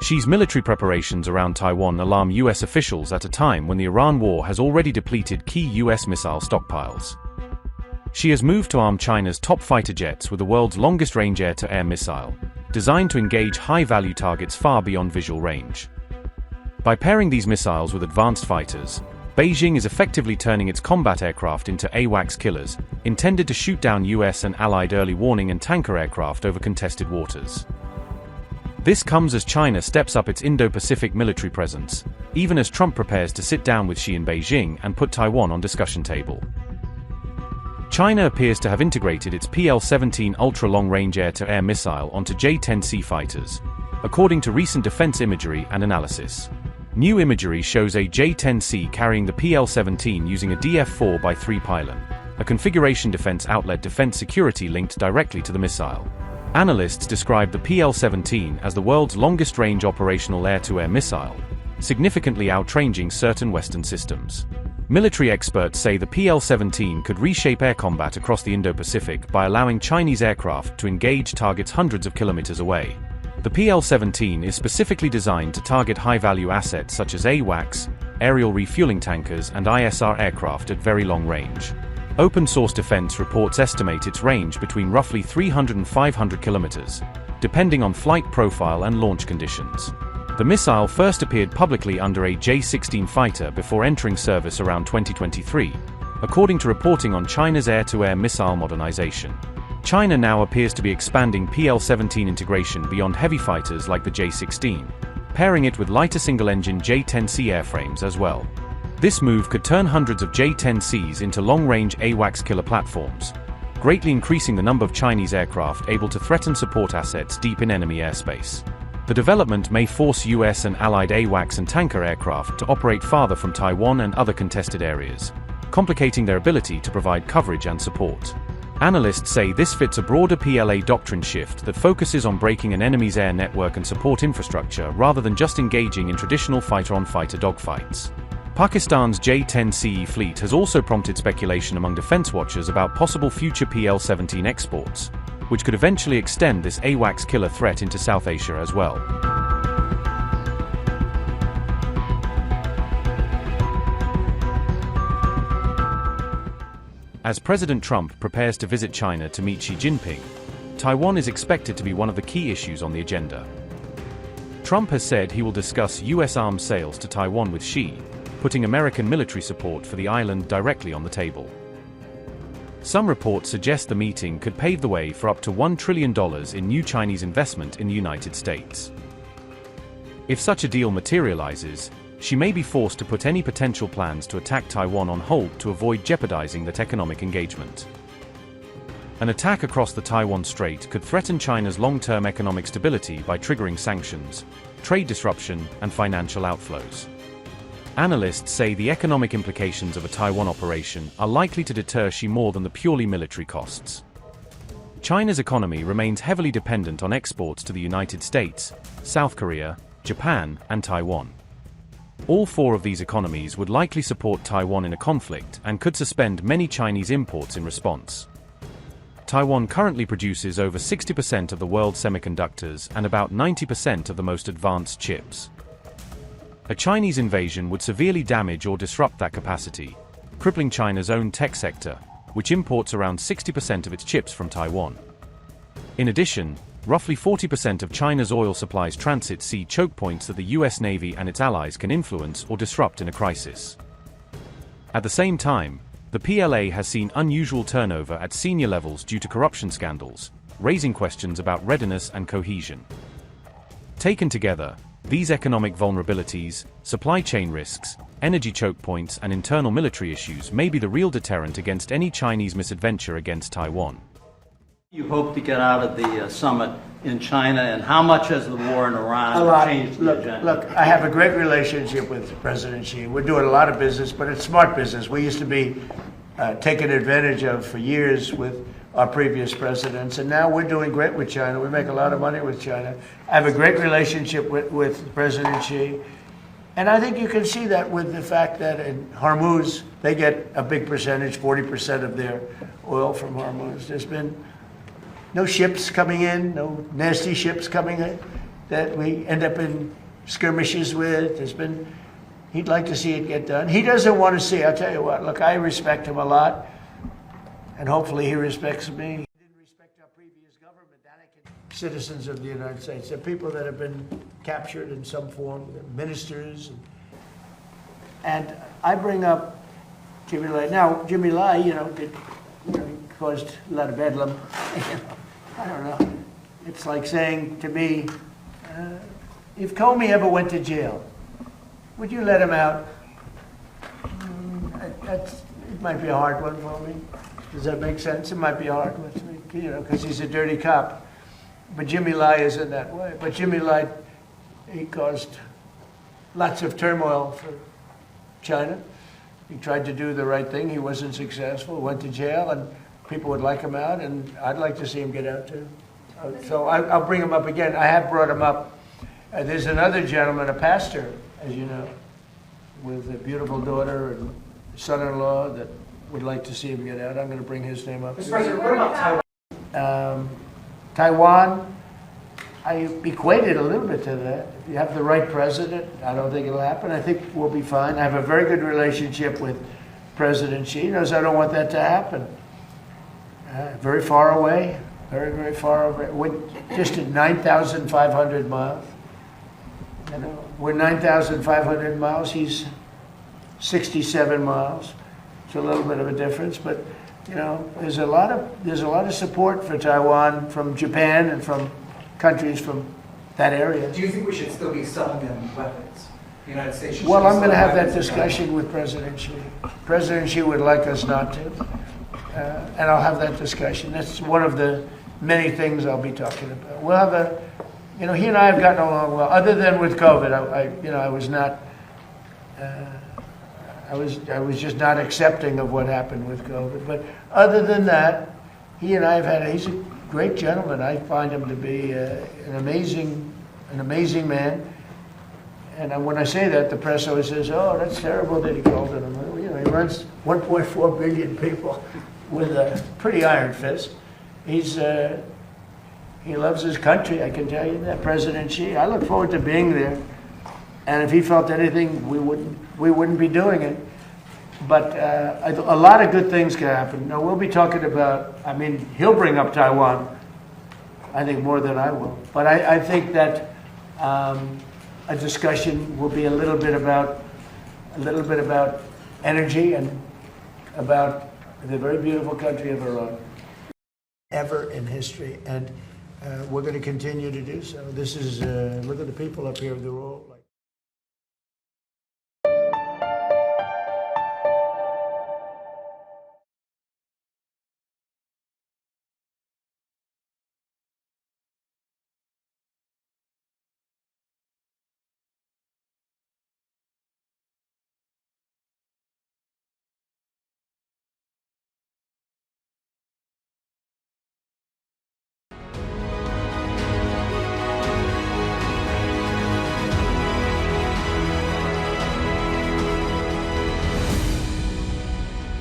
Xi's military preparations around Taiwan alarm US officials at a time when the Iran war has already depleted key US missile stockpiles. Xi has moved to arm China's top fighter jets with the world's longest-range air-to-air missile, designed to engage high-value targets far beyond visual range. By pairing these missiles with advanced fighters, Beijing is effectively turning its combat aircraft into AWACS killers, intended to shoot down US and allied early warning and tanker aircraft over contested waters. This comes as China steps up its Indo-Pacific military presence, even as Trump prepares to sit down with Xi in Beijing and put Taiwan on discussion table. China appears to have integrated its PL-17 ultra-long-range air-to-air missile onto J-10C fighters, according to recent defense imagery and analysis. New imagery shows a J-10C carrying the PL-17 using a DF-4x3 pylon, a configuration defense outlet defense security linked directly to the missile. Analysts describe the PL-17 as the world's longest-range operational air-to-air missile, significantly outranging certain Western systems. Military experts say the PL-17 could reshape air combat across the Indo-Pacific by allowing Chinese aircraft to engage targets hundreds of kilometers away. The PL-17 is specifically designed to target high-value assets such as AWACS, aerial refueling tankers, and ISR aircraft at very long range. Open-source defense reports estimate its range between roughly 300 and 500 kilometers, depending on flight profile and launch conditions. The missile first appeared publicly under a J-16 fighter before entering service around 2023, according to reporting on China's air-to-air missile modernization. China now appears to be expanding PL-17 integration beyond heavy fighters like the J-16, pairing it with lighter single-engine J-10C airframes as well. This move could turn hundreds of J-10Cs into long-range AWACS killer platforms, greatly increasing the number of Chinese aircraft able to threaten support assets deep in enemy airspace. The development may force US and allied AWACS and tanker aircraft to operate farther from Taiwan and other contested areas, complicating their ability to provide coverage and support. Analysts say this fits a broader PLA doctrine shift that focuses on breaking an enemy's air network and support infrastructure rather than just engaging in traditional fighter-on-fighter dogfights. Pakistan's J-10C fleet has also prompted speculation among defense watchers about possible future PL-17 exports, which could eventually extend this AWACS killer threat into South Asia as well. As President Trump prepares to visit China to meet Xi Jinping, Taiwan is expected to be one of the key issues on the agenda. Trump has said he will discuss US arms sales to Taiwan with Xi, putting American military support for the island directly on the table. Some reports suggest the meeting could pave the way for up to $1 trillion in new Chinese investment in the United States. If such a deal materializes, Xi may be forced to put any potential plans to attack Taiwan on hold to avoid jeopardizing that economic engagement. An attack across the Taiwan Strait could threaten China's long-term economic stability by triggering sanctions, trade disruption, and financial outflows. Analysts say the economic implications of a Taiwan operation are likely to deter Xi more than the purely military costs. China's economy remains heavily dependent on exports to the United States, South Korea, Japan, and Taiwan. All four of these economies would likely support Taiwan in a conflict and could suspend many Chinese imports in response. Taiwan currently produces over 60% of the world's semiconductors and about 90% of the most advanced chips. A Chinese invasion would severely damage or disrupt that capacity, crippling China's own tech sector, which imports around 60% of its chips from Taiwan. In addition, roughly 40% of China's oil supplies transit sea choke points that the US Navy and its allies can influence or disrupt in a crisis. At the same time, the PLA has seen unusual turnover at senior levels due to corruption scandals, raising questions about readiness and cohesion. Taken together, these economic vulnerabilities, supply chain risks, energy choke points, and internal military issues may be the real deterrent against any Chinese misadventure against Taiwan. You hope to get out of the summit in China, and how much has the war in Iran changed the agenda? Look, I have a great relationship with President Xi. We're doing a lot of business, but it's smart business. We used to be taken advantage of for years with our previous presidents, and now we're doing great with China. We make a lot of money with China. I have a great relationship with President Xi, and I think you can see that with the fact that in Hormuz, they get a big percentage, 40% of their oil from Hormuz. There's been no ships coming in, no nasty ships coming in. that we end up in skirmishes with. He'd like to see it get done. He doesn't want to see, I'll tell you what, look, I respect him a lot, and hopefully he respects me. He didn't respect our previous government, citizens of the United States. They're people that have been captured in some form, ministers. And I bring up Jimmy Lai. Now, Jimmy Lai, he caused a lot of bedlam. I don't know. It's like saying to me, if Comey ever went to jail, would you let him out? It might be a hard one for me. Does that make sense? It might be a hard one for me, because he's a dirty cop. But Jimmy Lai isn't that way. But Jimmy Lai, he caused lots of turmoil for China. He tried to do the right thing. He wasn't successful. Went to jail, and people would like him out, and I'd like to see him get out too. So I'll bring him up again. I have brought him up. There's another gentleman, a pastor, as you know, with a beautiful daughter and son-in-law that would like to see him get out. I'm going to bring his name up. Mr. President, what about Taiwan? Taiwan, I equated a little bit to that. If you have the right president, I don't think it'll happen. I think we'll be fine. I have a very good relationship with President Xi. He knows I don't want that to happen. Very far away, very, very far away. We're just at 9,500 miles. We're 9,500 miles. He's 67 miles. It's a little bit of a difference, but there's a lot of support for Taiwan from Japan and from countries from that area. Do you think we should still be selling them weapons? The United States should Well, I'm going to have that weapons discussion with President Xi. President Xi would like us not to, and I'll have that discussion. That's one of the many things I'll be talking about. We'll have he and I have gotten along well. Other than with COVID, I was not. I was just not accepting of what happened with COVID. But other than that, he and I have he's a great gentleman. I find him to be an amazing man. And when I say that, the press always says, "Oh, that's terrible that he called it." He runs 1.4 billion people with a pretty iron fist. He loves his country, I can tell you that. President Xi. I look forward to being there. And if he felt anything, we wouldn't be doing it. But a lot of good things can happen. Now, we'll be talking about, he'll bring up Taiwan, I think, more than I will. But I think that a discussion will be a little bit about energy and about the very beautiful country of Iran. Ever in history, and we're going to continue to do so. This is, look at the people up here, they're all